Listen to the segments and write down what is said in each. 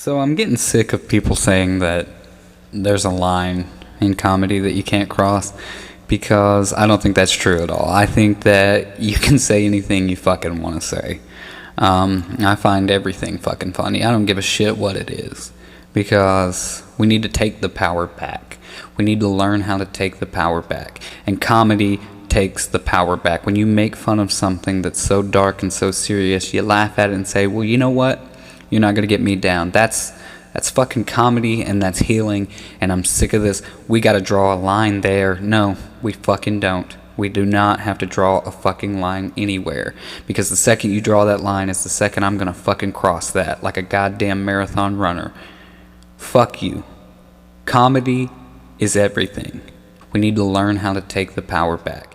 So I'm getting sick of people saying that there's a line in comedy that you can't cross, because I don't think that's true at all. I think that you can say anything you fucking want to say. I find everything fucking funny. I don't give a shit what it is, because we need to take the power back. We need to learn how to take the power back. And comedy takes the power back. When you make fun of something that's so dark and so serious, you laugh at it and say, well, you know what? You're not going to get me down. That's fucking comedy, and that's healing, and I'm sick of this. We got to draw a line there. No, we fucking don't. We do not have to draw a fucking line anywhere, because the second you draw that line is the second I'm going to fucking cross that like a goddamn marathon runner. Fuck you. Comedy is everything. We need to learn how to take the power back.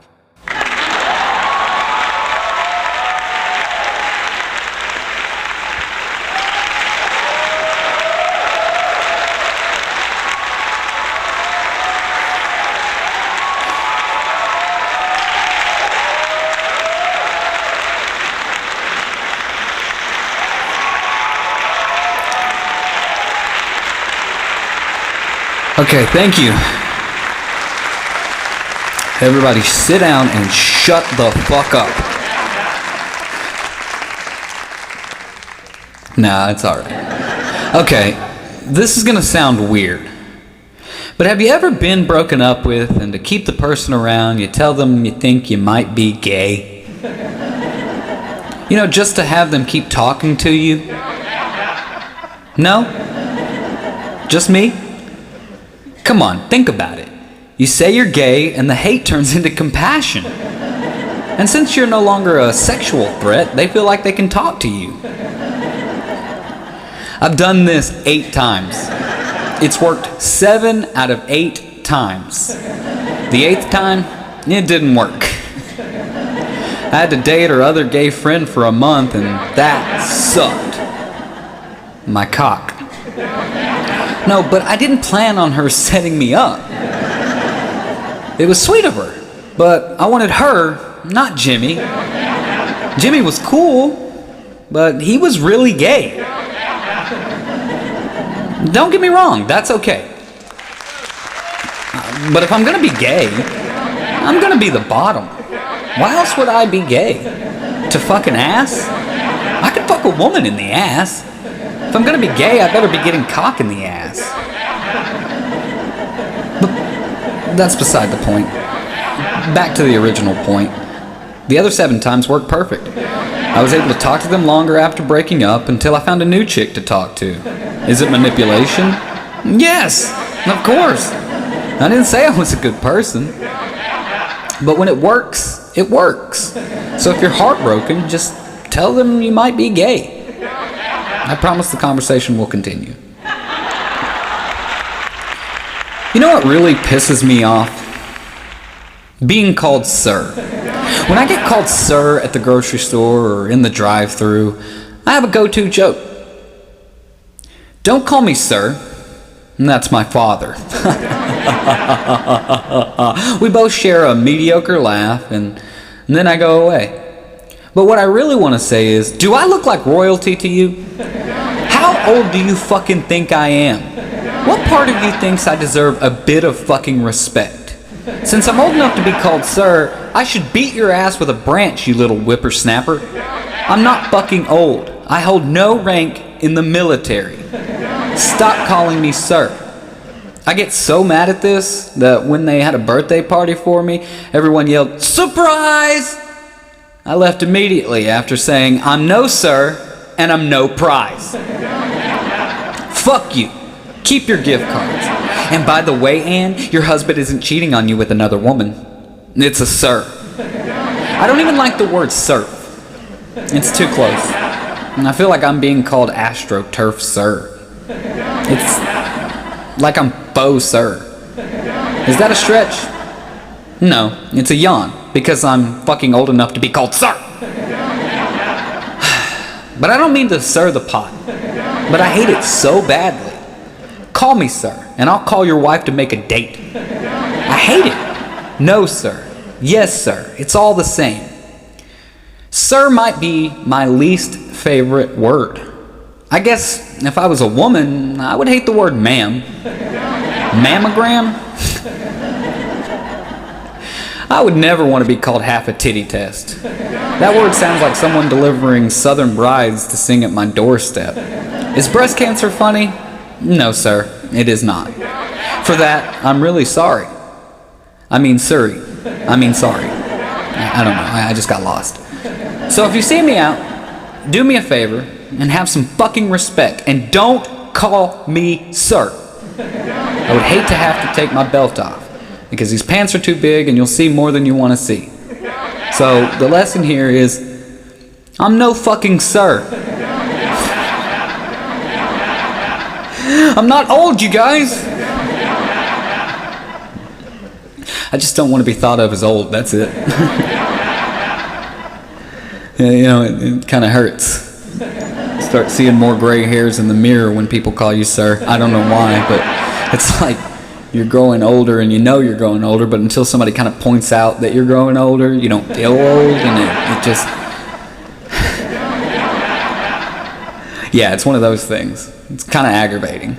Okay, thank you. Everybody sit down and shut the fuck up. Nah, it's alright. Okay, this is gonna sound weird, but have you ever been broken up with, and to keep the person around, you tell them you think you might be gay? You know, just to have them keep talking to you? No? Just me? Come on, think about it. You say you're gay, and the hate turns into compassion. And since you're no longer a sexual threat, they feel like they can talk to you. I've done this 8 times. It's worked 7 out of 8 times. The 8th time, it didn't work. I had to date her other gay friend for a month, and that sucked. My cock. No, but I didn't plan on her setting me up. It was sweet of her, but I wanted her, not Jimmy. Jimmy was cool, but he was really gay. Don't get me wrong, that's okay. But if I'm gonna be gay, I'm gonna be the bottom. Why else would I be gay? To fuck an ass? I could fuck a woman in the ass. If I'm gonna be gay, I better be getting cock in the ass. But that's beside the point. Back to the original point. The other 7 times worked perfect. I was able to talk to them longer after breaking up, until I found a new chick to talk to. Is it manipulation? Yes, of course. I didn't say I was a good person. But when it works, it works. So if you're heartbroken, just tell them you might be gay. I promise the conversation will continue. You know what really pisses me off? Being called sir. When I get called sir at the grocery store or in the drive-thru, I have a go-to joke. Don't call me sir. That's my father. We both share a mediocre laugh, and then I go away. But what I really want to say is, do I look like royalty to you? How old do you fucking think I am? What part of you thinks I deserve a bit of fucking respect? Since I'm old enough to be called sir, I should beat your ass with a branch, you little whippersnapper. I'm not fucking old. I hold no rank in the military. Stop calling me sir. I get so mad at this that when they had a birthday party for me, everyone yelled, "Surprise!" I left immediately after saying, "I'm no sir, and I'm no prize." Fuck you. Keep your gift cards. And by the way, Ann, your husband isn't cheating on you with another woman. It's a sir. I don't even like the word surf. It's too close. And I feel like I'm being called AstroTurf sir. It's like I'm faux sir. Is that a stretch? No, it's a yawn, because I'm fucking old enough to be called sir. But I don't mean to stir the pot, but I hate it so badly. Call me sir, and I'll call your wife to make a date. I hate it. No sir. Yes sir. It's all the same. Sir might be my least favorite word. I guess if I was a woman, I would hate the word ma'am. Mammogram? I would never want to be called half a titty test. That word sounds like someone delivering Southern brides to sing at my doorstep. Is breast cancer funny? No, sir, it is not. For that, I'm really sorry. I mean, sorry. I don't know, I just got lost. So if you see me out, do me a favor and have some fucking respect, and don't call me sir. I would hate to have to take my belt off, because these pants are too big and you'll see more than you want to see. So the lesson here is, I'm no fucking sir. I'm not old, you guys. I just don't want to be thought of as old, that's it. Yeah, you know, it kind of hurts. Start seeing more gray hairs in the mirror when people call you sir. I don't know why, but it's like you're growing older and you know you're growing older, but until somebody kind of points out that you're growing older, you don't feel old, and it just... Yeah, it's one of those things. It's kind of aggravating.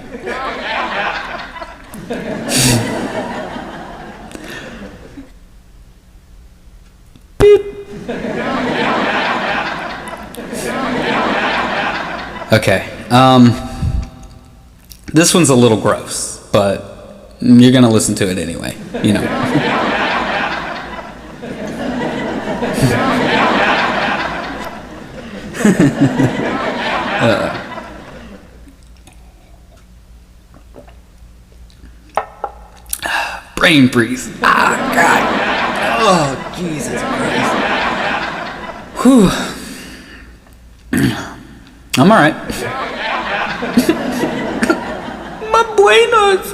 Okay, this one's a little gross, but you're gonna listen to it anyway, you know. Brain freeze. Ah, God. Oh, Jesus Christ. Whew. I'm alright. My buenos.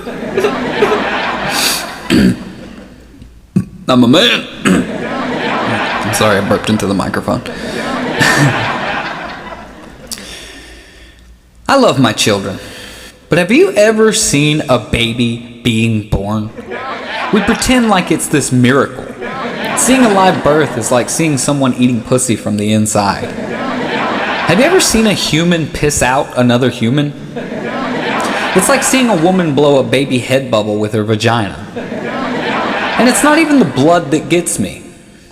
I'm a man. I'm sorry, I burped into the microphone. I love my children, but have you ever seen a baby being born? We pretend like it's this miracle. Seeing a live birth is like seeing someone eating pussy from the inside. Have you ever seen a human piss out another human? It's like seeing a woman blow a baby head bubble with her vagina. And it's not even the blood that gets me.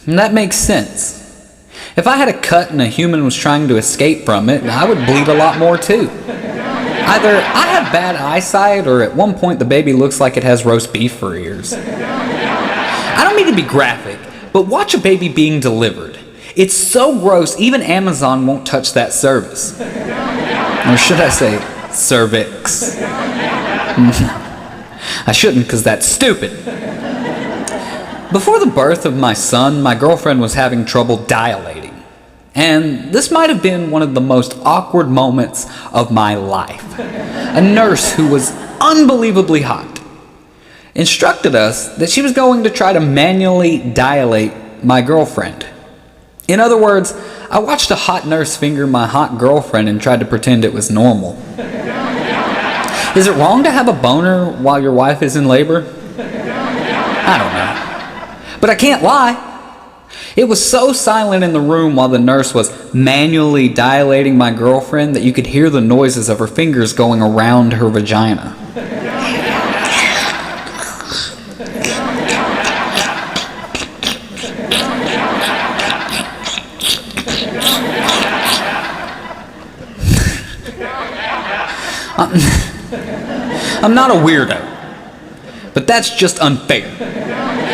And that makes sense. If I had a cut and a human was trying to escape from it, I would bleed a lot more too. Either I have bad eyesight, or at one point the baby looks like it has roast beef for ears. I don't mean to be graphic, but watch a baby being delivered. It's so gross, even Amazon won't touch that service. Or should I say, cervix. I shouldn't, because that's stupid. Before the birth of my son, my girlfriend was having trouble dilating. And this might have been one of the most awkward moments of my life. A nurse who was unbelievably hot instructed us that she was going to try to manually dilate my girlfriend. In other words, I watched a hot nurse finger my hot girlfriend and tried to pretend it was normal. Is it wrong to have a boner while your wife is in labor? I don't know. But I can't lie. It was so silent in the room while the nurse was manually dilating my girlfriend that you could hear the noises of her fingers going around her vagina. I'm not a weirdo, but that's just unfair.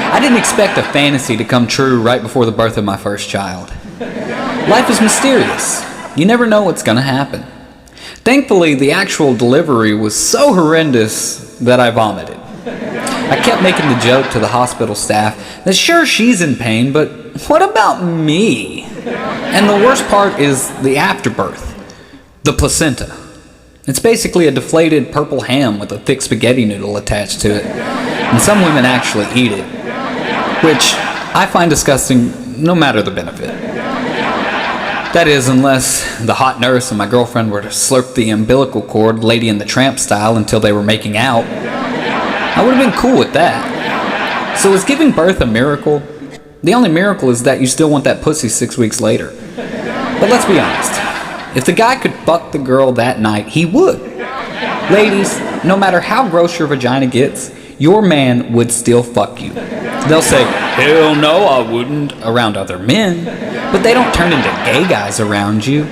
I didn't expect a fantasy to come true right before the birth of my first child. Life is mysterious. You never know what's going to happen. Thankfully, the actual delivery was so horrendous that I vomited. I kept making the joke to the hospital staff that sure, she's in pain, but what about me? And the worst part is the afterbirth, the placenta. It's basically a deflated purple ham with a thick spaghetti noodle attached to it. And some women actually eat it, which I find disgusting no matter the benefit. That is, unless the hot nurse and my girlfriend were to slurp the umbilical cord Lady and the Tramp style until they were making out. I would have been cool with that. So is giving birth a miracle? The only miracle is that you still want that pussy 6 weeks later. But let's be honest. If the guy could fuck the girl that night, he would. Ladies, no matter how gross your vagina gets, your man would still fuck you. They'll say, hell no, I wouldn't, around other men, but they don't turn into gay guys around you.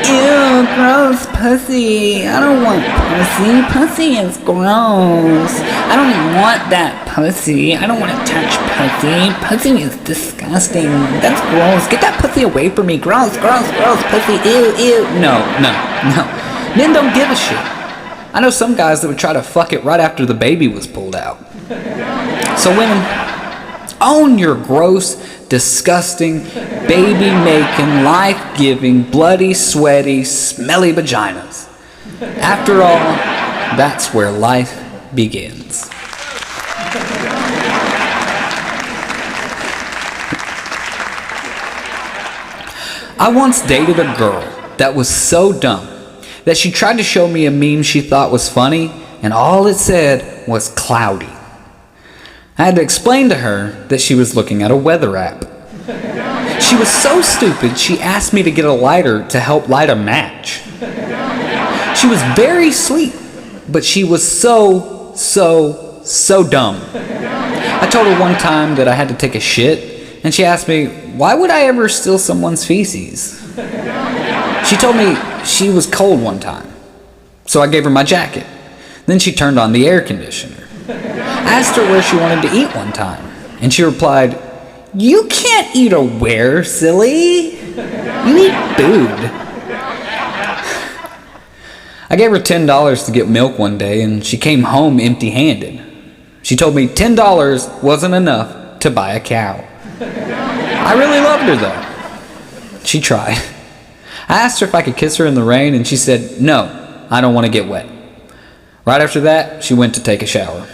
Ew, gross pussy. I don't want pussy. Pussy is gross. I don't even want that pussy. I don't want to touch pussy. Pussy is disgusting. That's gross. Get that pussy away from me. Gross, gross, gross pussy. Ew, ew. No. Men don't give a shit. I know some guys that would try to fuck it right after the baby was pulled out. So women, own your gross, disgusting, baby-making, life-giving, bloody, sweaty, smelly vaginas. After all, that's where life begins. I once dated a girl that was so dumb that she tried to show me a meme she thought was funny, and all it said was cloudy. I had to explain to her that she was looking at a weather app. She was so stupid, she asked me to get a lighter to help light a match. She was very sweet, but she was so dumb. I told her one time that I had to take a shit, and she asked me, why would I ever steal someone's feces? She told me she was cold one time, so I gave her my jacket. Then she turned on the air conditioner. I asked her where she wanted to eat one time, and she replied, you can't eat a where, silly. You eat food. I gave her $10 to get milk one day, and she came home empty-handed. She told me $10 wasn't enough to buy a cow. I really loved her, though. She tried. I asked her if I could kiss her in the rain, and she said, no, I don't want to get wet. Right after that, she went to take a shower.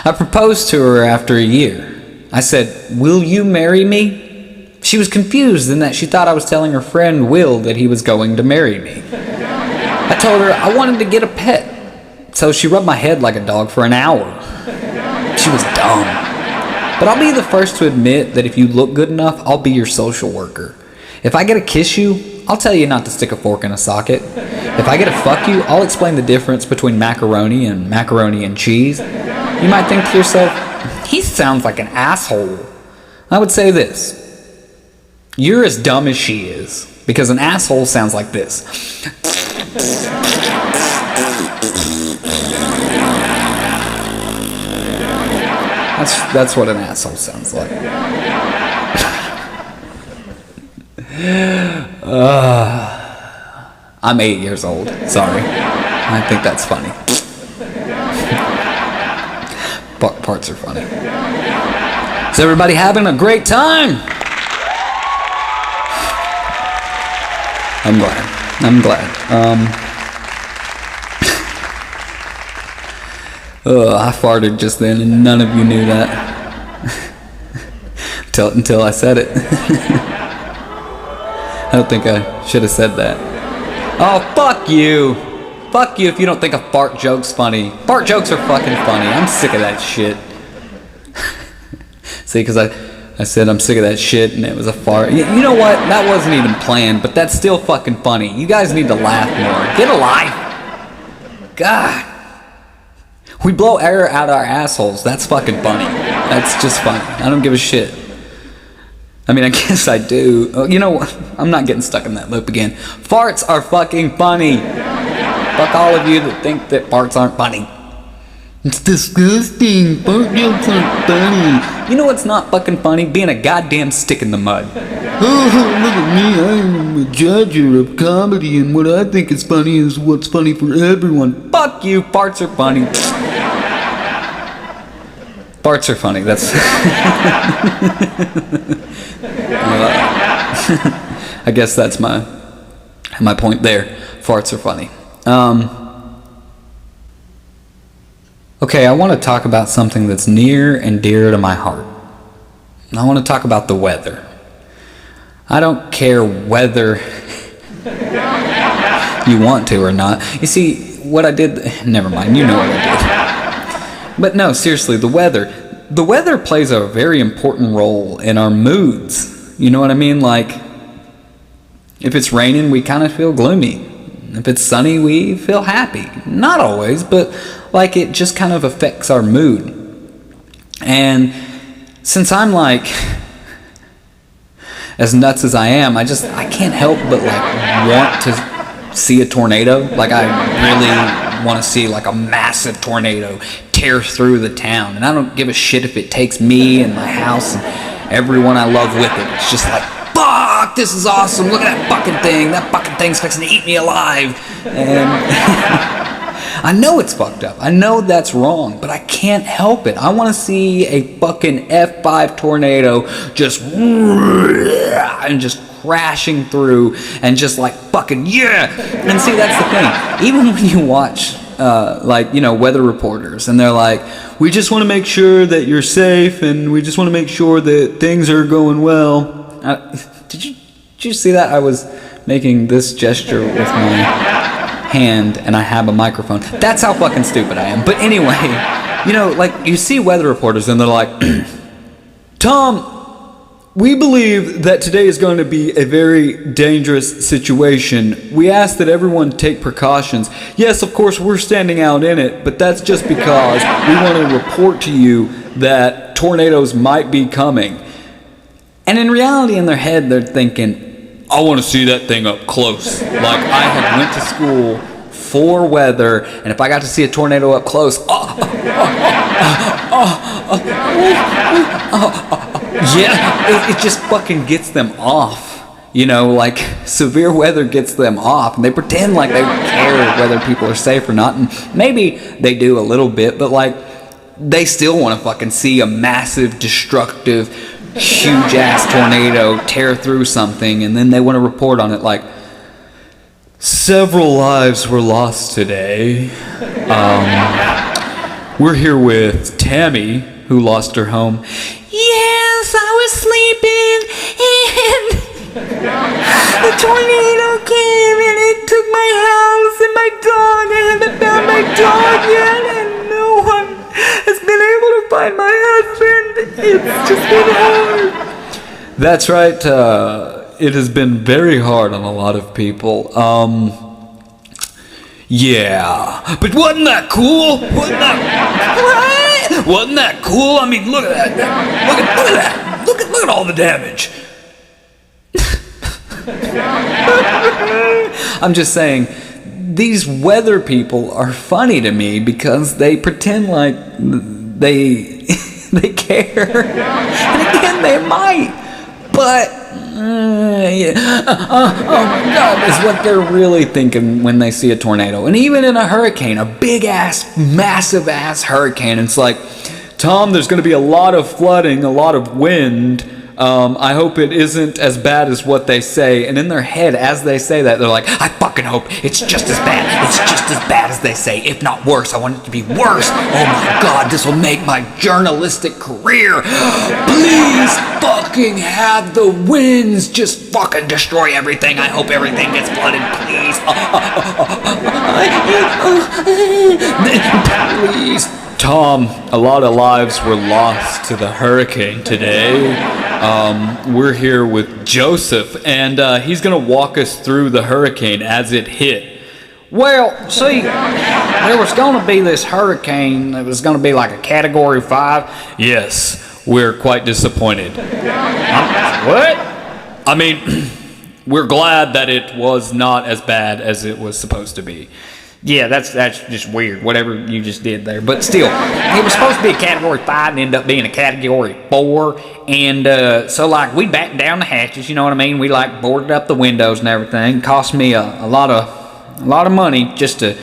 I proposed to her after a year. I said, will you marry me? She was confused in that she thought I was telling her friend Will that he was going to marry me. I told her I wanted to get a pet, so she rubbed my head like a dog for an hour. She was dumb. But I'll be the first to admit that if you look good enough, I'll be your social worker. If I get to kiss you, I'll tell you not to stick a fork in a socket. If I get to fuck you, I'll explain the difference between macaroni and cheese. You might think to yourself, he sounds like an asshole. I would say this. You're as dumb as she is, because an asshole sounds like this. That's what an asshole sounds like. I'm 8 years old. Sorry. I think that's funny. Parts are funny. Is everybody having a great time? I'm glad. I farted just then and none of you knew that. Until I said it. I don't think I should have said that. Oh, fuck you. Fuck you if you don't think a fart joke's funny. Fart jokes are fucking funny. I'm sick of that shit. See, because I said I'm sick of that shit and it was a fart. You know what? That wasn't even planned, but that's still fucking funny. You guys need to laugh more. Get a life. God. We blow air out our assholes. That's fucking funny. That's just funny. I don't give a shit. I mean, I guess I do. Oh, you know what? I'm not getting stuck in that loop again. Farts are fucking funny. Fuck all of you that think that farts aren't funny. It's disgusting. Fart jokes aren't funny. You know what's not fucking funny? Being a goddamn stick in the mud. Oh, look at me. I'm a judge of comedy, and what I think is funny is what's funny for everyone. Fuck you. Farts are funny. Farts are funny. That's... I guess that's my point there. Farts are funny. Okay, I want to talk about something that's near and dear to my heart. I want to talk about the weather. I don't care whether you want to or not. You see, what I did... Never mind, you know what I did. But no, seriously, the weather. The weather plays a very important role in our moods. You know what I mean? Like, if it's raining, we kind of feel gloomy. If it's sunny, we feel happy. Not always, but like it just kind of affects our mood. And since I'm like as nuts as I am, I can't help but like want to see a tornado. Like I really want to see like a massive tornado tear through the town. And I don't give a shit if it takes me and my house and everyone I love with it. It's just like, fuck, this is awesome. Look at that fucking thing. That fucking thing's fixing to eat me alive. And I know it's fucked up. I know that's wrong, but I can't help it. I want to see a fucking F5 tornado just and just crashing through and just like fucking yeah. And see, that's the thing. Even when you watch like, you know, weather reporters and they're like, we just want to make sure that you're safe and we just want to make sure that things are going well. Did you see that? I was making this gesture with my hand and I have a microphone. That's how fucking stupid I am. But anyway, you know, like you see weather reporters and they're like, Tom, we believe that today is going to be a very dangerous situation. We ask that everyone take precautions. Yes, of course, we're standing out in it, but that's just because we want to report to you that tornadoes might be coming. And in reality, in their head, they're thinking, I want to see that thing up close. Like, I had went to school for weather, and if I got to see a tornado up close, yeah, it just fucking gets them off. You know, like, severe weather gets them off, and they pretend like they care whether people are safe or not, and maybe they do a little bit, but, like, they still want to fucking see a massive, destructive, huge-ass tornado tear through something, and then they want to report on it like, several lives were lost today. We're here with Tammy, who lost her home. Yes, I was sleeping, and the tornado came, and it took my house and my dog. I haven't found my dog yet, and no one has been able to find my husband. It's just been hard. That's right. It has been very hard on a lot of people. Yeah. But wasn't that cool? Wasn't that cool? I mean, look at that. Look at that. Look at all the damage. I'm just saying, these weather people are funny to me because they pretend like they care. And again, they might. But, yeah. Oh my God, is what they're really thinking when they see a tornado. And even in a hurricane, a big-ass, massive-ass hurricane, it's like, Tom, there's going to be a lot of flooding, a lot of wind. I hope it isn't as bad as what they say. And in their head, as they say that, they're like, I fucking hope it's just as bad. It's just as bad as they say, if not worse. I want it to be worse. Oh my God, this will make my journalistic career. Please fucking have the winds just fucking destroy everything. I hope everything gets flooded, please. Please. Tom, a lot of lives were lost to the hurricane today. We're here with Joseph, and he's going to walk us through the hurricane as it hit. Well, see, there was going to be this hurricane that was going to be like a Category 5. Yes, we're quite disappointed. What? I mean, we're glad that it was not as bad as it was supposed to be. Yeah, that's just weird, whatever you just did there. But still, it was supposed to be a Category 5 and ended up being a Category 4. And so, like, we backed down the hatches, you know what I mean? We, like, boarded up the windows and everything. It cost me a lot of money just to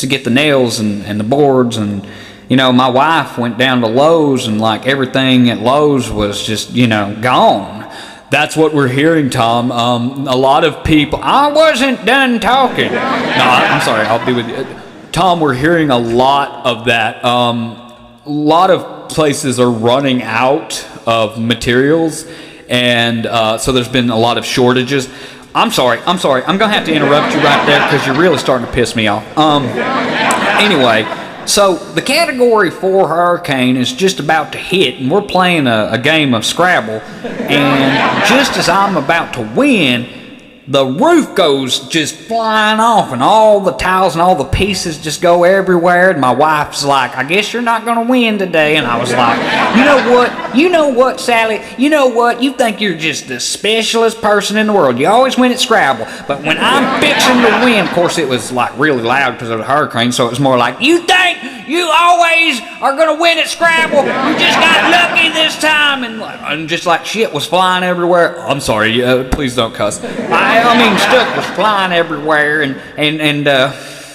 get the nails and the boards. And, you know, my wife went down to Lowe's, and, like, everything at Lowe's was just, you know, gone. That's what we're hearing, Tom. A lot of people... I wasn't done talking. No, I'm sorry. I'll be with you. Tom, we're hearing a lot of that. A lot of places are running out of materials, and so there's been a lot of shortages. I'm sorry. I'm going to have to interrupt you right there because you're really starting to piss me off. Anyway, So the Category 4 hurricane is just about to hit, and we're playing a game of Scrabble, and just as I'm about to win, the roof goes just flying off, and all the tiles and all the pieces just go everywhere, and my wife's like, I guess you're not going to win today. And I was like, you know what, Sally, you know what, you think you're just the specialist person in the world. You always win at Scrabble, but when I'm fixing to win, of course it was like really loud because of the hurricane, so it was more like, you think you always are going to win at Scrabble, you just got lucky this time. And just like shit was flying everywhere. I'm sorry, please don't cuss. I mean, stuff was flying everywhere, and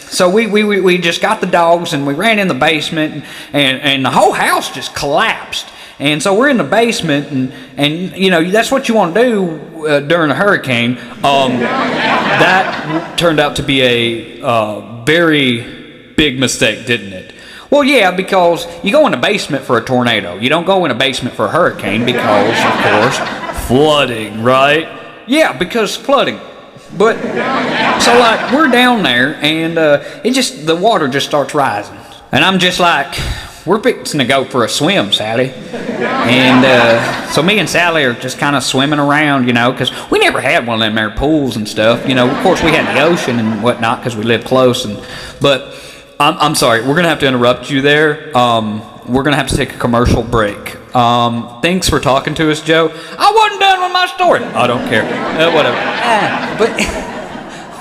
so we just got the dogs, and we ran in the basement, and the whole house just collapsed. And so we're in the basement, and you know, that's what you want to do during a hurricane. That turned out to be a very big mistake, didn't it? Well, yeah, because you go in a basement for a tornado. You don't go in a basement for a hurricane because, of course, flooding, right? Yeah, because flooding. But, so like, we're down there, and the water just starts rising. And I'm just like, we're fixing to go for a swim, Sally. And so me and Sally are just kind of swimming around, you know, because we never had one of them there pools and stuff. You know, of course, we had the ocean and whatnot because we live close. But I'm sorry, we're going to have to interrupt you there. We're going to have to take a commercial break. Thanks for talking to us, Joe. I wasn't done with my story. I don't care. Whatever.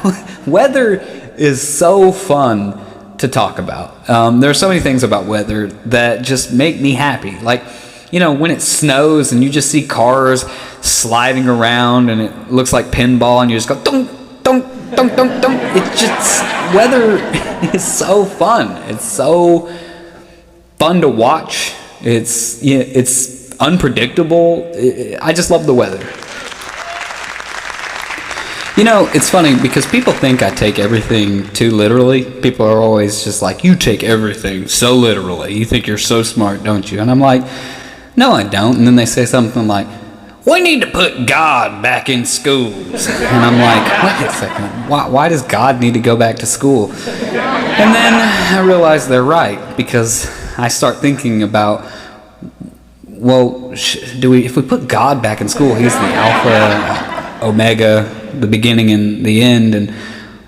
But weather is so fun to talk about. There are so many things about weather that just make me happy. Like, you know, when it snows and you just see cars sliding around and it looks like pinball and you just go, dunk, dunk, dunk, dunk, dunk. It's just, weather is so fun. It's so fun to watch. It's unpredictable. I just love the weather. You know, it's funny because people think I take everything too literally. People are always just like, you take everything so literally. You think you're so smart, don't you? And I'm like, no, I don't. And then they say something like, we need to put God back in schools. And I'm like, wait a second. Why does God need to go back to school? And then I realize they're right, because I start thinking about, well, if we put God back in school, he's the Alpha, Omega, the beginning and the end, and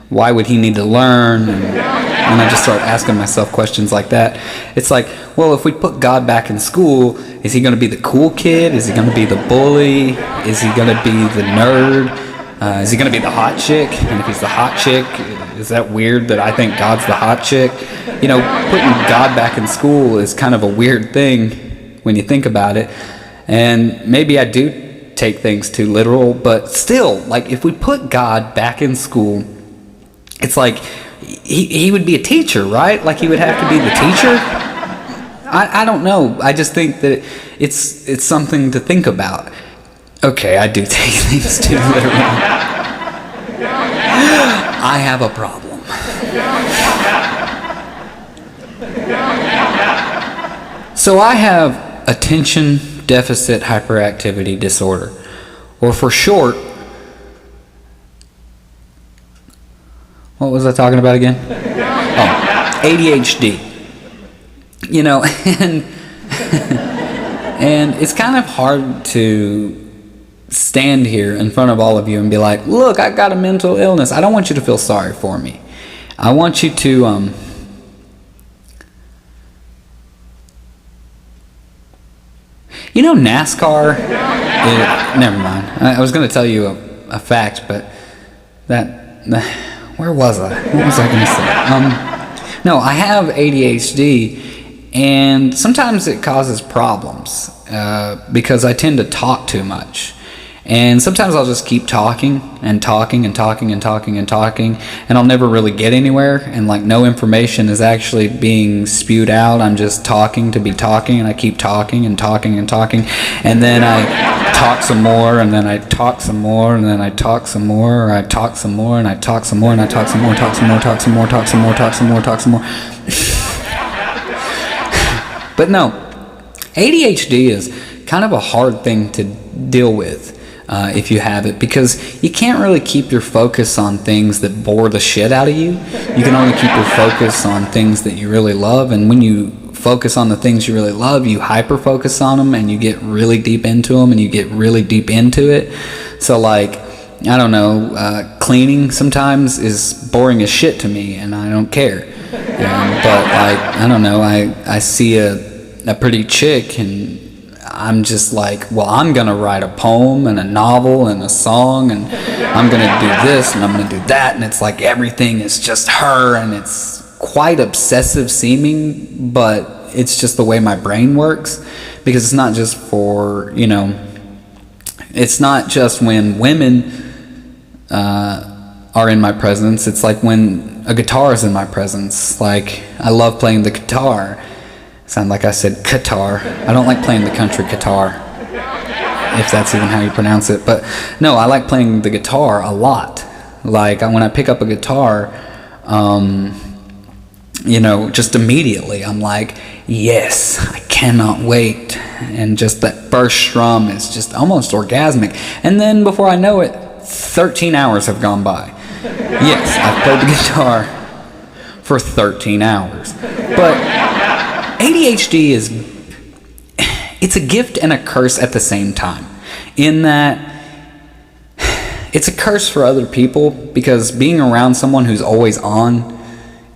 why would he need to learn? And I just start asking myself questions like that. It's like, well, if we put God back in school, is he going to be the cool kid? Is he going to be the bully? Is he going to be the nerd? Is he going to be the hot chick? And if he's the hot chick, is that weird that I think God's the hot chick? You know, putting God back in school is kind of a weird thing when you think about it. And maybe I do take things too literal, but still, like, if we put God back in school, it's like he would be a teacher, right? Like, he would have to be the teacher. I don't know. I just think that it's something to think about. Okay, I do take things too literal. I have a problem. So I have attention deficit hyperactivity disorder, or for short, what was I talking about again? Oh, ADHD. You know, and it's kind of hard to stand here in front of all of you and be like, look, I've got a mental illness. I don't want you to feel sorry for me. I want you to you know, NASCAR, never mind. I was going to tell you a fact, but where was I? What was I going to say? No, I have ADHD, and sometimes it causes problems because I tend to talk too much. And sometimes I'll just keep talking and talking and talking and talking and talking, and I'll never really get anywhere, and like no information is actually being spewed out. I'm just talking to be talking, and I keep talking and talking and talking, and then I talk some more, and then I talk some more, and then I talk some more, or I talk some more, and I talk some more, and I talk some more, talk some more, talk some more, talk some more, talk some more, talk some more. But no, ADHD is kind of a hard thing to deal with. if you have it, because you can't really keep your focus on things that bore the shit out of you. You can only keep your focus on things that you really love, and when you focus on the things you really love, you hyper focus on them and you get really deep into them and you get really deep into it. So like, I don't know, cleaning sometimes is boring as shit to me and I don't care. But like, I don't know, I see a pretty chick and I'm just like, well, I'm gonna write a poem and a novel and a song, and I'm gonna do this and I'm gonna do that, and it's like everything is just her, and it's quite obsessive seeming, but it's just the way my brain works, because it's not just for, you know, it's not just when women are in my presence, it's like when a guitar is in my presence. Like, I love playing the guitar. Sound like I said Qatar. I don't like playing the country guitar, if that's even how you pronounce it. But no, I like playing the guitar a lot. Like, when I pick up a guitar, you know, just immediately I'm like, yes, I cannot wait. And just that first strum is just almost orgasmic. And then before I know it, 13 hours have gone by. Yes, I've played the guitar for 13 hours. But ADHD it's a gift and a curse at the same time, in that it's a curse for other people, because being around someone who's always on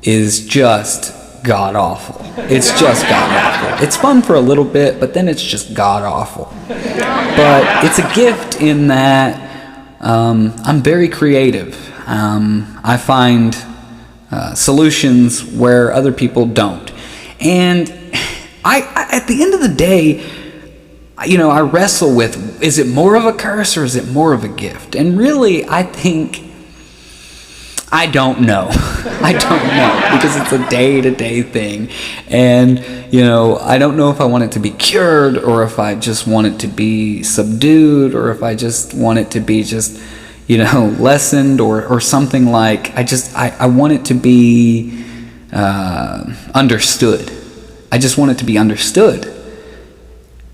is just god-awful. It's just god-awful. It's fun for a little bit, but then it's just god-awful. But it's a gift in that I'm very creative. I find solutions where other people don't. And I at the end of the day, you know, I wrestle with, is it more of a curse or is it more of a gift? And really, I think, I don't know. I don't know, because it's a day-to-day thing. And, you know, I don't know if I want it to be cured, or if I just want it to be subdued, or if I just want it to be just, you know, lessened, or something like, I want it to be understood. I just want it to be understood.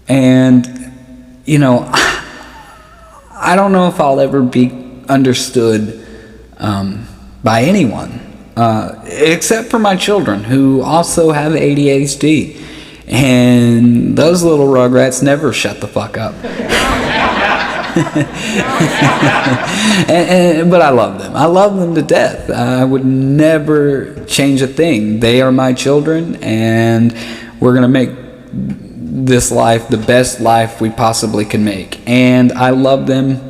And, you know, I don't know if I'll ever be understood by anyone, except for my children, who also have ADHD. And those little rugrats never shut the fuck up. But I love them. I love them to death. I would never change a thing. They are my children, and we're going to make this life the best life we possibly can make. And I love them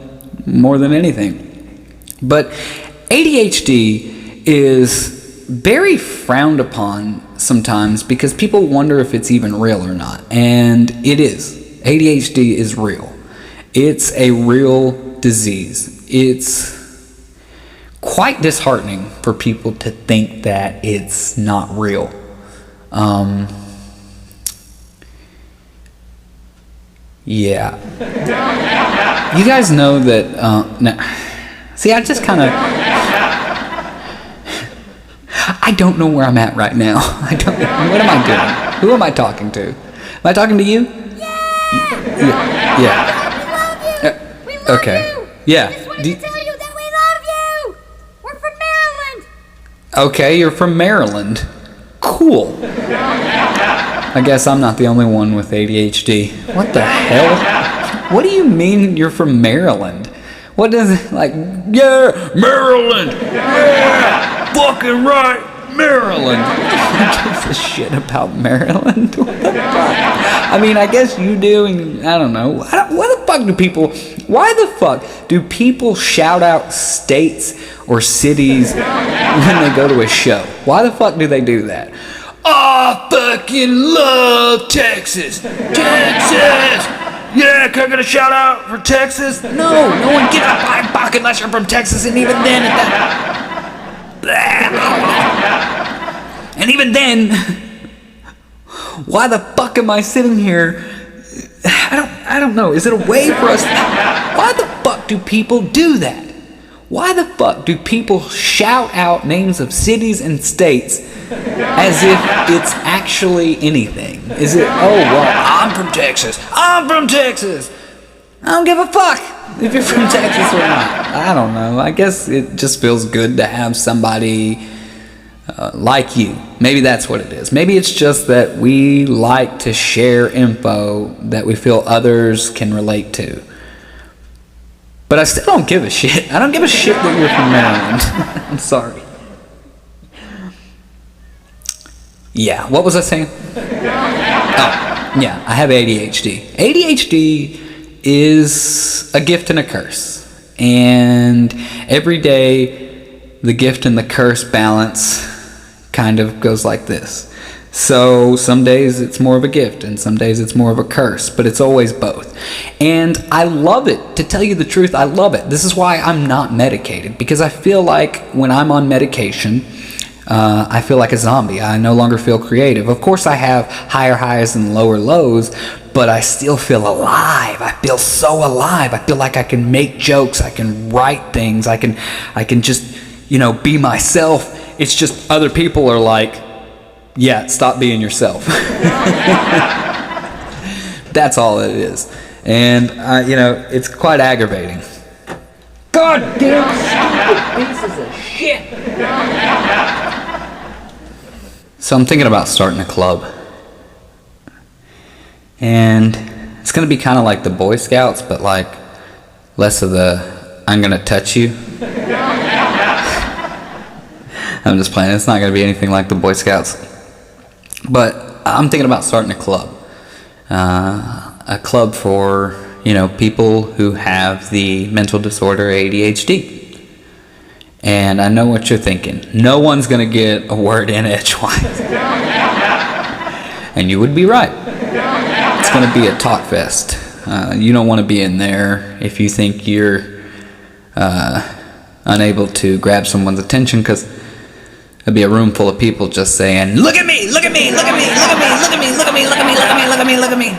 more than anything. But ADHD is very frowned upon sometimes, because people wonder if it's even real or not. And it is. ADHD is real. It's a real disease. It's quite disheartening for people to think that it's not real. Yeah. You guys know that, no. See, I just kind of, I don't know where I'm at right now. I don't know. What am I doing? Who am I talking to? Am I talking to you? Yeah. Yeah. Okay. Yeah. I just wanted to tell you that we love you. We're from Maryland. Okay, you're from Maryland. Cool. I guess I'm not the only one with ADHD. What the hell? What do you mean you're from Maryland? What is it like? Yeah, Maryland. Yeah, fucking right. Maryland. Who gives a shit about Maryland? What the fuck? I mean, I guess you do, and I don't know. Why the fuck do people shout out states or cities when they go to a show? Why the fuck do they do that? I fucking love Texas. Texas! Yeah, can I get a shout out for Texas? No one gives a fuck unless you're from Texas, and even then at that. And even then, why the fuck am I sitting here? I don't know. Is it a way for us? Why the fuck do people do that? Why the fuck do people shout out names of cities and states as if it's actually anything? Is it, oh, well, I'm from Texas. I'm from Texas. I don't give a fuck. if you're from Texas or not. I don't know. I guess it just feels good to have somebody like you. Maybe that's what it is. Maybe it's just that we like to share info that we feel others can relate to. But I still don't give a shit. I don't give a shit that you're from Maryland. I'm sorry. Yeah, what was I saying? Oh, yeah, I have ADHD. ADHD is a gift and a curse. And every day, the gift and the curse balance kind of goes like this. So some days it's more of a gift and some days it's more of a curse, but it's always both. And I love it. To tell you the truth, I love it. This is why I'm not medicated, because I feel like when I'm on medication, I feel like a zombie. I no longer feel creative. Of course, I have higher highs and lower lows, but I still feel alive. I feel so alive. I feel like I can make jokes. I can write things. I can just, be myself. It's just other people are like, yeah, stop being yourself. That's all it is. And, it's quite aggravating. God damn stupid pieces of shit. So I'm thinking about starting a club. And it's going to be kind of like the Boy Scouts, but like less of the I'm going to touch you. I'm just playing. It's not going to be anything like the Boy Scouts. But I'm thinking about starting a club. A club for, people who have the mental disorder ADHD. And I know what you're thinking. No one's going to get a word in edgewise. And you would be right. It's going to be a talk fest. You don't want to be in there if you think you're unable to grab someone's attention, because there'll be a room full of people just saying, look at me, look at me, look at me, look at me, look at me, look at me, look at me, look at me, look at me, look at me.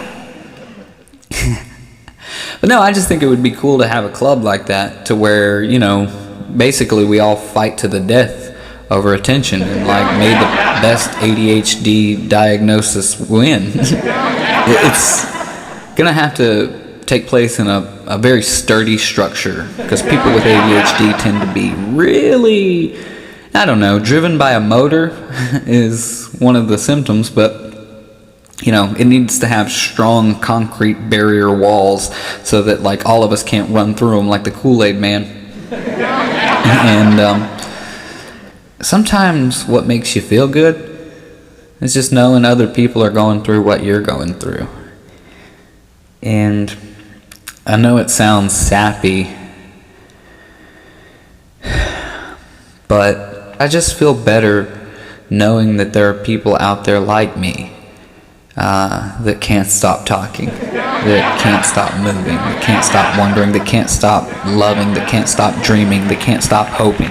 But no, I just think it would be cool to have a club like that, to where, basically we all fight to the death over attention, and like may the best ADHD diagnosis win. It's gonna have to take place in a very sturdy structure, because people with ADHD tend to be really, driven by a motor is one of the symptoms, but it needs to have strong concrete barrier walls so that like all of us can't run through them like the Kool-Aid man. And sometimes what makes you feel good is just knowing other people are going through what you're going through. And I know it sounds sappy, but I just feel better knowing that there are people out there like me that can't stop talking, that can't stop moving, that can't stop wondering, that can't stop loving, that can't stop dreaming, that can't stop hoping.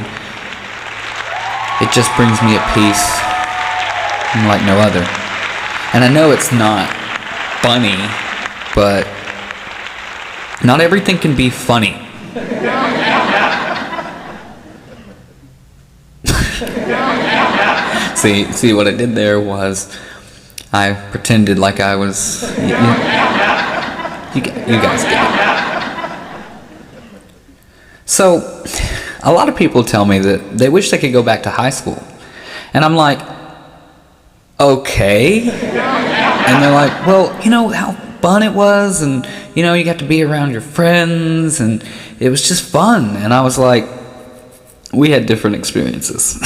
It just brings me a peace like no other. And I know it's not funny, but not everything can be funny. See what I did there was I pretended like I was, you guys get it. So, a lot of people tell me that they wish they could go back to high school. And I'm like, okay. And they're like, well, how fun it was, and, you got to be around your friends, and it was just fun. And I was like, we had different experiences.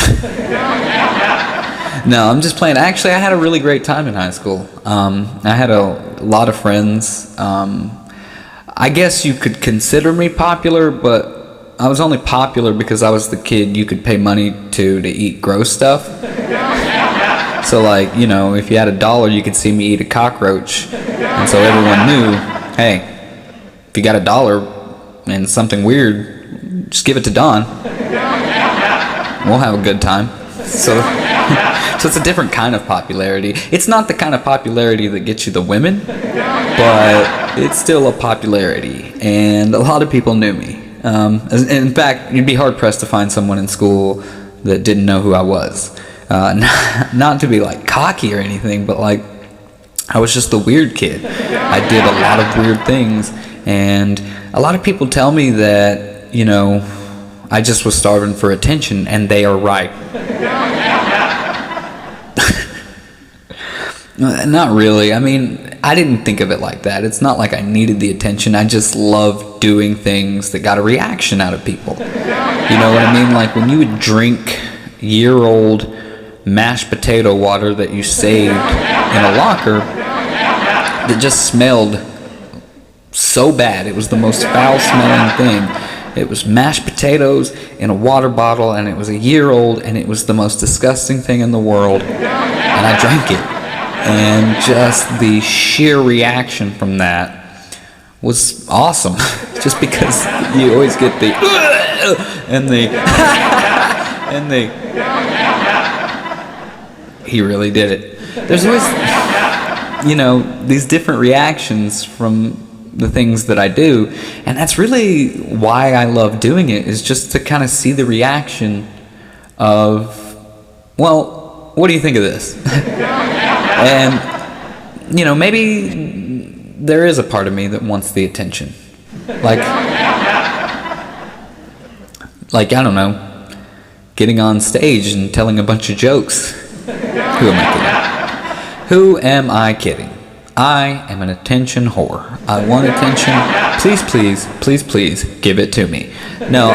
No, I'm just playing. Actually, I had a really great time in high school. I had a lot of friends. I guess you could consider me popular, but I was only popular because I was the kid you could pay money to eat gross stuff. So like, if you had $1, you could see me eat a cockroach. And so everyone knew, hey, if you got $1 and something weird, just give it to DoN. We'll have a good time. So it's a different kind of popularity. It's not the kind of popularity that gets you the women, but it's still a popularity. And a lot of people knew me. In fact, you'd be hard-pressed to find someone in school that didn't know who I was. Not to be like cocky or anything, but like I was just the weird kid. I did a lot of weird things, and a lot of people tell me that, I just was starving for attention, and they are right. Not really. I mean, I didn't think of it like that. It's not like I needed the attention. I just loved doing things that got a reaction out of people. You know what I mean? Like when you would drink year-old mashed potato water that you saved in a locker that just smelled so bad. It was the most foul-smelling thing. It was mashed potatoes in a water bottle, and it was a year old, and it was the most disgusting thing in the world. And I drank it. And just the sheer reaction from that was awesome. Just because you always get the and the and the he really did it. There's always these different reactions from the things that I do, and that's really why I love doing it, is just to kind of see the reaction of, well, what do you think of this? And maybe there is a part of me that wants the attention, like I don't know, getting on stage and telling a bunch of jokes. Who am I kidding? I am an attention whore. I want attention. Please, please, please, please give it to me. No,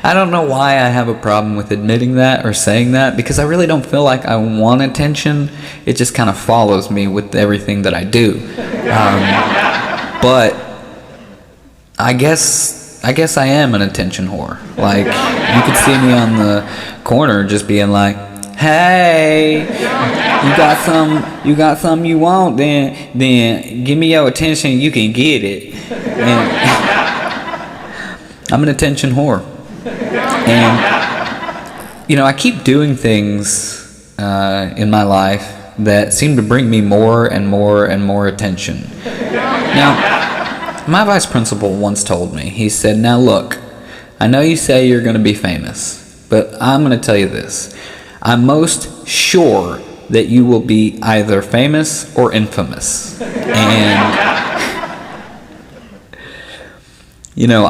I don't know why I have a problem with admitting that or saying that, because I really don't feel like I want attention. It just kind of follows me with everything that I do. But I guess I am an attention whore. Like, you could see me on the corner just being like, hey, you got something you want, then give me your attention, you can get it. And I'm an attention whore. And I keep doing things in my life that seem to bring me more and more and more attention. Now, my vice principal once told me, he said, now look, I know you say you're going to be famous, but I'm going to tell you this. I'm most sure that you will be either famous or infamous. And,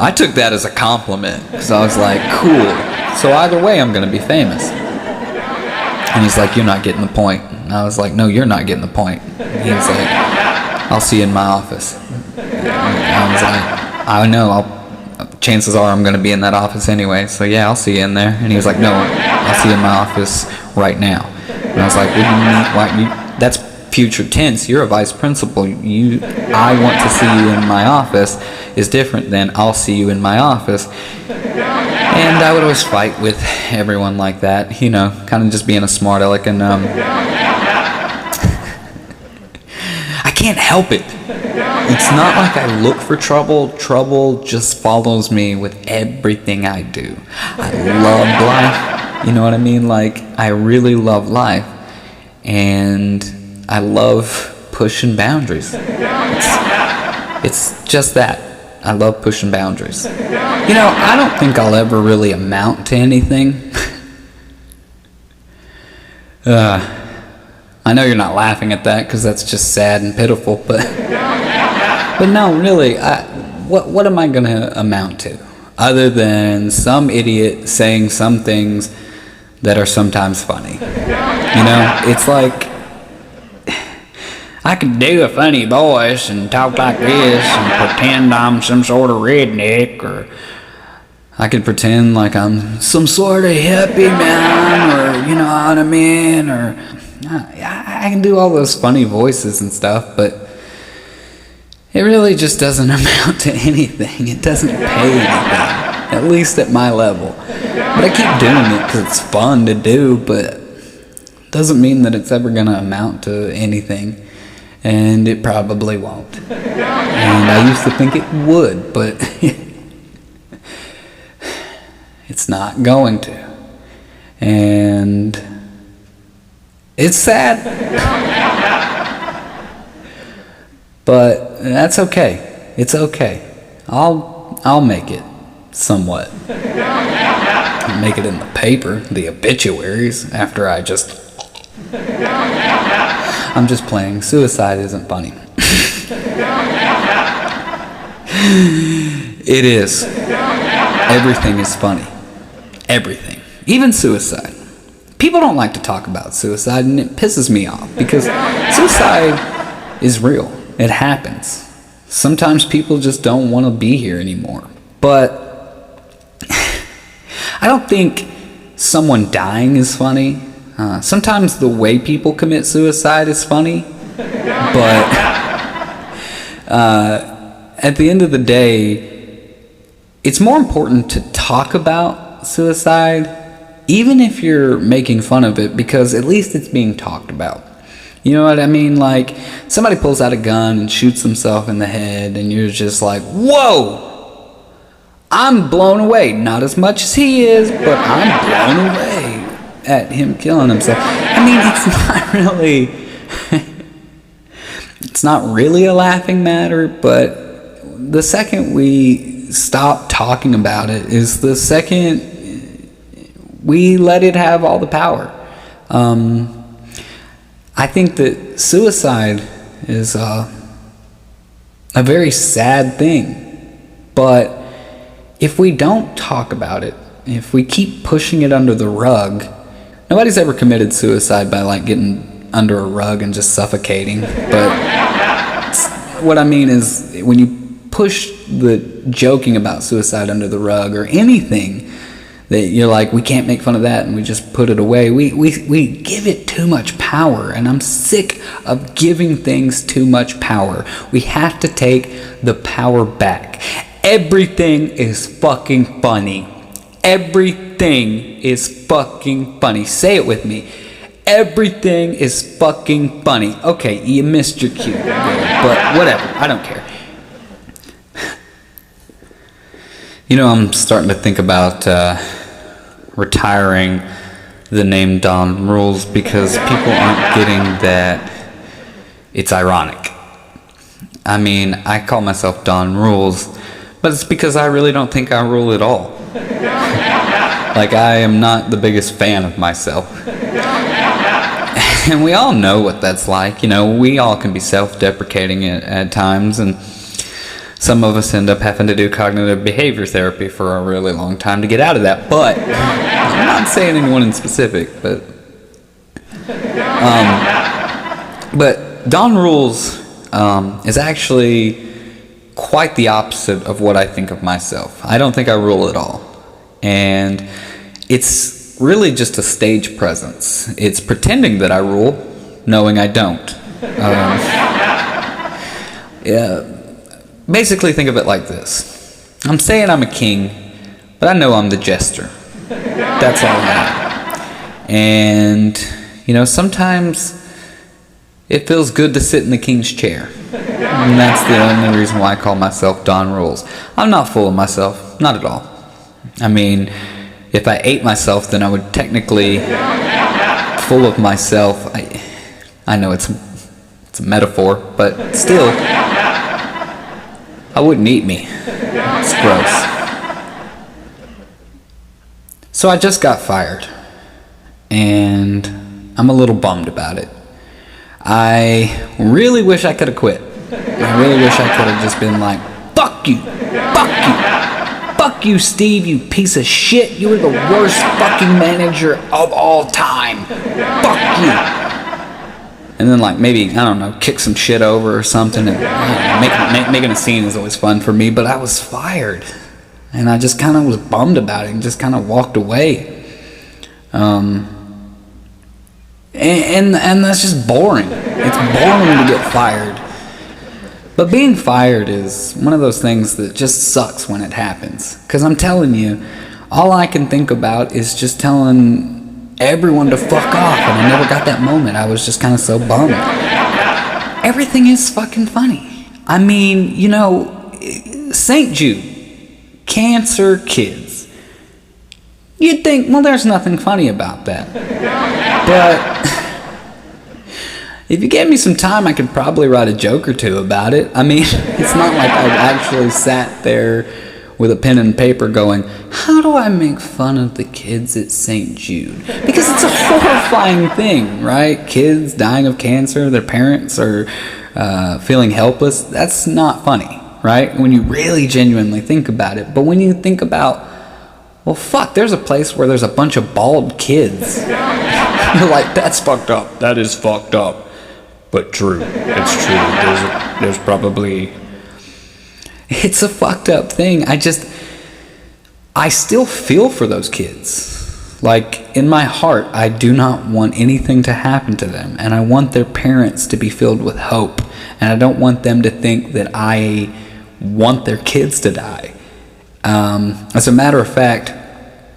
I took that as a compliment, because I was like, cool. So either way, I'm going to be famous. And he's like, you're not getting the point. And I was like, no, you're not getting the point. And he was like, I'll see you in my office. And I was like, I know, chances are I'm going to be in that office anyway, so yeah, I'll see you in there. And he was like, no, I'll see you in my office right now. And I was like, what do you mean? That's future tense. You're a vice principal. I want to see you in my office is different than I'll see you in my office. And I would always fight with everyone like that, kind of just being a smart aleck. And I can't help it. It's not like I look for trouble. Trouble just follows me with everything I do. I love life. You know what I mean? Like, I really love life. And I love pushing boundaries. It's just that. I love pushing boundaries. I don't think I'll ever really amount to anything. I know you're not laughing at that, because that's just sad and pitiful, but no, really, what am I going to amount to? Other than some idiot saying some things that are sometimes funny. It's like, I could do a funny voice and talk like this and pretend I'm some sort of redneck, or I could pretend like I'm some sort of hippie man, or you know what I mean, or I can do all those funny voices and stuff, but it really just doesn't amount to anything. It doesn't pay anything, at least at my level. But I keep doing it because it's fun to do, but it doesn't mean that it's ever going to amount to anything. And it probably won't. And I used to think it would, but it's not going to. And it's sad. But that's okay. It's okay. I'll make it somewhat. I'll make it in the paper, the obituaries, after I just... I'm just playing. Suicide isn't funny. It is. Everything is funny. Everything. Even suicide. People don't like to talk about suicide, and it pisses me off because suicide is real. It happens. Sometimes people just don't want to be here anymore. But I don't think someone dying is funny. Sometimes the way people commit suicide is funny. But at the end of the day, it's more important to talk about suicide, even if you're making fun of it, because at least it's being talked about. You know what I mean? Like, somebody pulls out a gun and shoots himself in the head, and you're just like, whoa! I'm blown away. Not as much as he is, but I'm blown away at him killing himself. I mean, it's not really a laughing matter, but the second we stop talking about it is the second we let it have all the power. I think that suicide is a very sad thing, but if we don't talk about it, if we keep pushing it under the rug, nobody's ever committed suicide by like getting under a rug and just suffocating. But what I mean is, when you push the joking about suicide under the rug or anything, that you're like, we can't make fun of that, and we just put it away. We give it too much power, and I'm sick of giving things too much power. We have to take the power back. Everything is fucking funny. Everything is fucking funny. Say it with me. Everything is fucking funny. Okay, you missed your cue, but whatever. I don't care. You know, I'm starting to think about retiring the name DoN Rules because people aren't getting that it's ironic. I mean, I call myself DoN Rules, but it's because I really don't think I rule at all. Like, I am not the biggest fan of myself. And we all know what that's like. You know, we all can be self-deprecating at times, and some of us end up having to do cognitive behavior therapy for a really long time to get out of that. But I'm not saying anyone in specific, but DoN Rules is actually quite the opposite of what I think of myself. I don't think I rule at all. And it's really just a stage presence. It's pretending that I rule, knowing I don't. Basically, think of it like this. I'm saying I'm a king, but I know I'm the jester. That's all I am. And, you know, sometimes it feels good to sit in the king's chair. And that's the only reason why I call myself DoN Rules. I'm not full of myself. Not at all. I mean, if I ate myself, then I would technically full of myself. I know it's a metaphor, but still, I wouldn't eat me. It's gross. So I just got fired, and I'm a little bummed about it. I really wish I could have quit. I really wish I could have just been like, fuck you, fuck you, fuck you, Steve, you piece of shit. You were the worst fucking manager of all time. Fuck you. And then, like, maybe, I don't know, kick some shit over or something. And making a scene is always fun for me, but I was fired. And I just kind of was bummed about it and just kind of walked away. And that's just boring. It's boring to get fired. But being fired is one of those things that just sucks when it happens. Because I'm telling you, all I can think about is just telling everyone to fuck off, and I never got that moment. I was just kind of so bummed. Everything is fucking funny. I mean, you know, St. Jude, cancer kids. You'd think, well, there's nothing funny about that. But if you gave me some time, I could probably write a joke or two about it. I mean, it's not like I've actually sat there with a pen and paper going, how do I make fun of the kids at St. Jude? Because it's a horrifying thing, right? Kids dying of cancer, their parents are feeling helpless. That's not funny. right? When you really genuinely think about it. But when you think about, well, fuck, there's a place where there's a bunch of bald kids. You're like, that's fucked up. That is fucked up. But true. It's true. There's probably... It's a fucked up thing. I still feel for those kids. Like, in my heart, I do not want anything to happen to them. And I want their parents to be filled with hope. And I don't want them to think that I want their kids to die. As a matter of fact,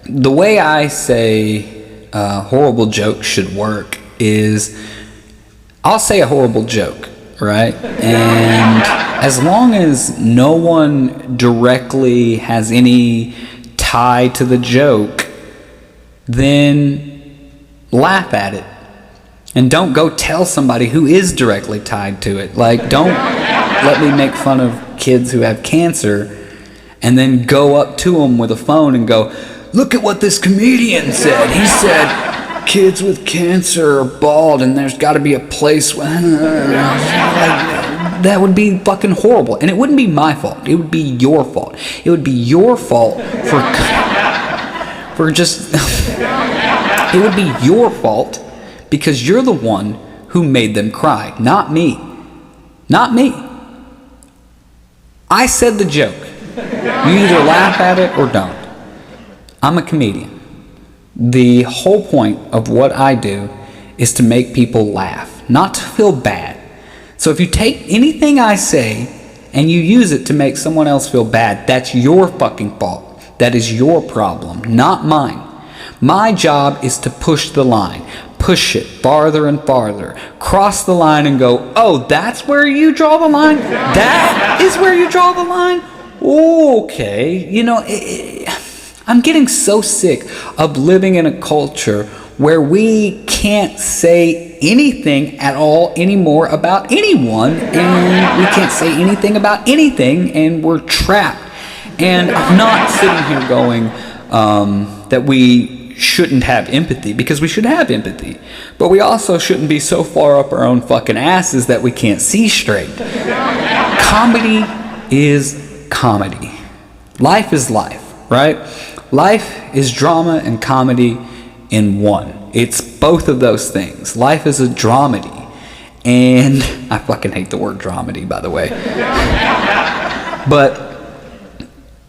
the way I say horrible jokes should work is I'll say a horrible joke, right? And as long as no one directly has any tie to the joke, then laugh at it. And don't go tell somebody who is directly tied to it. Like, don't let me make fun of kids who have cancer and then go up to them with a phone and go, look at what this comedian said. He said kids with cancer are bald and there's got to be a place where... That would be fucking horrible. And it wouldn't be my fault. It would be your fault. It would be your fault for just... It would be your fault because you're the one who made them cry, not me. Not me. I said the joke. You either laugh at it or don't. I'm a comedian. The whole point of what I do is to make people laugh, not to feel bad. So if you take anything I say and you use it to make someone else feel bad, that's your fucking fault. That is your problem, not mine. My job is to push the line. Push it farther and farther. Cross the line and go, oh, that's where you draw the line? That is where you draw the line? Okay. You know, I'm getting so sick of living in a culture where we can't say anything at all anymore about anyone, and we can't say anything about anything, and we're trapped. And I'm not sitting here going that we shouldn't have empathy, because we should have empathy, but we also shouldn't be so far up our own fucking asses that we can't see straight. Comedy is comedy. Life is life, right? Life is drama and comedy in one. It's both of those things. Life is a dramedy, and I fucking hate the word dramedy, by the way. But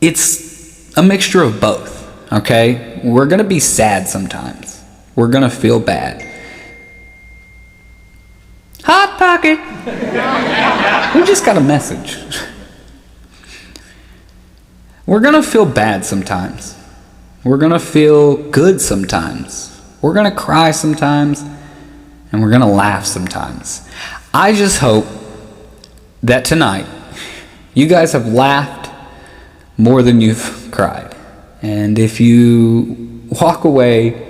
it's a mixture of both. Okay? We're going to be sad sometimes. We're going to feel bad. Hot Pocket! We just got a message. We're going to feel bad sometimes. We're going to feel good sometimes. We're going to cry sometimes. And we're going to laugh sometimes. I just hope that tonight you guys have laughed more than you've cried. And if you walk away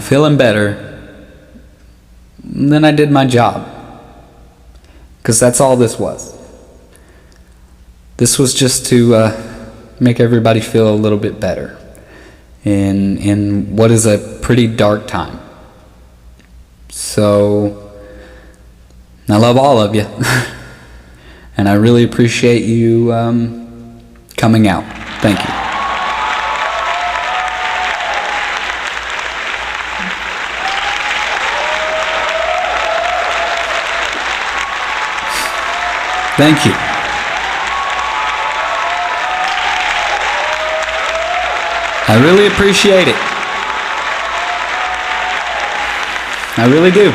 feeling better, then I did my job. Because that's all this was. This was just to make everybody feel a little bit better in what is a pretty dark time. So, I love all of you. And I really appreciate you coming out. Thank you. Thank you. I really appreciate it. I really do.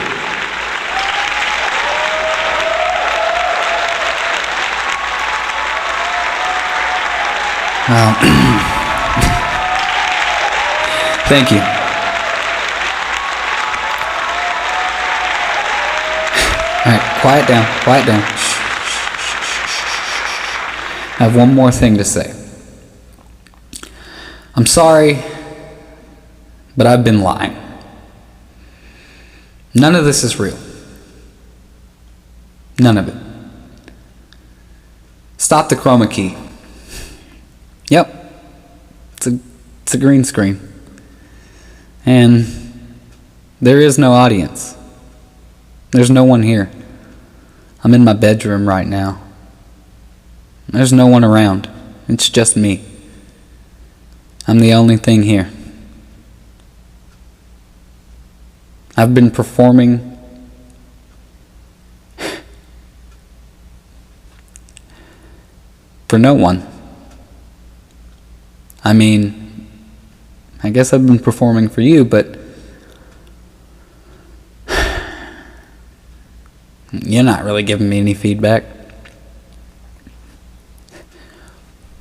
Thank you. All right, quiet down, quiet down. I have one more thing to say. I'm sorry, but I've been lying. None of this is real. None of it. Stop the chroma key. Yep. It's a green screen. And there is no audience. There's no one here. I'm in my bedroom right now. There's no one around. It's just me. I'm the only thing here. I've been performing for no one. I mean, I guess I've been performing for you, but you're not really giving me any feedback.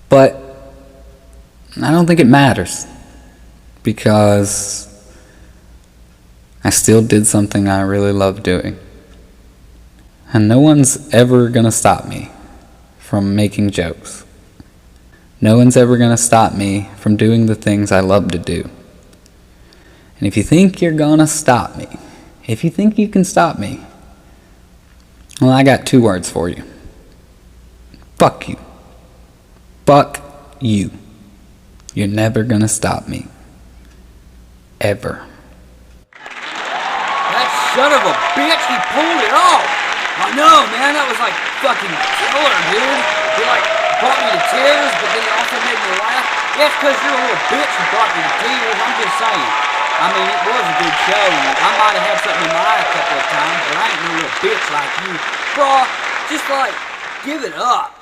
But I don't think it matters, because I still did something I really love doing. And no one's ever gonna stop me from making jokes. No one's ever gonna stop me from doing the things I love to do. And if you think you're gonna stop me, if you think you can stop me, well, I got 2 words for you. Fuck you. Fuck you. You're never gonna stop me. Ever. That son of a bitch, he pulled it off. I know, man, that was like fucking killer, dude. He like brought me to tears, but then he also made me laugh. Yeah, it's because you're a little bitch who brought me to tears. I'm just saying. I mean, it was a good show. I might have had something in my eye a couple of times, but I ain't no little bitch like you. Bro, just like, give it up.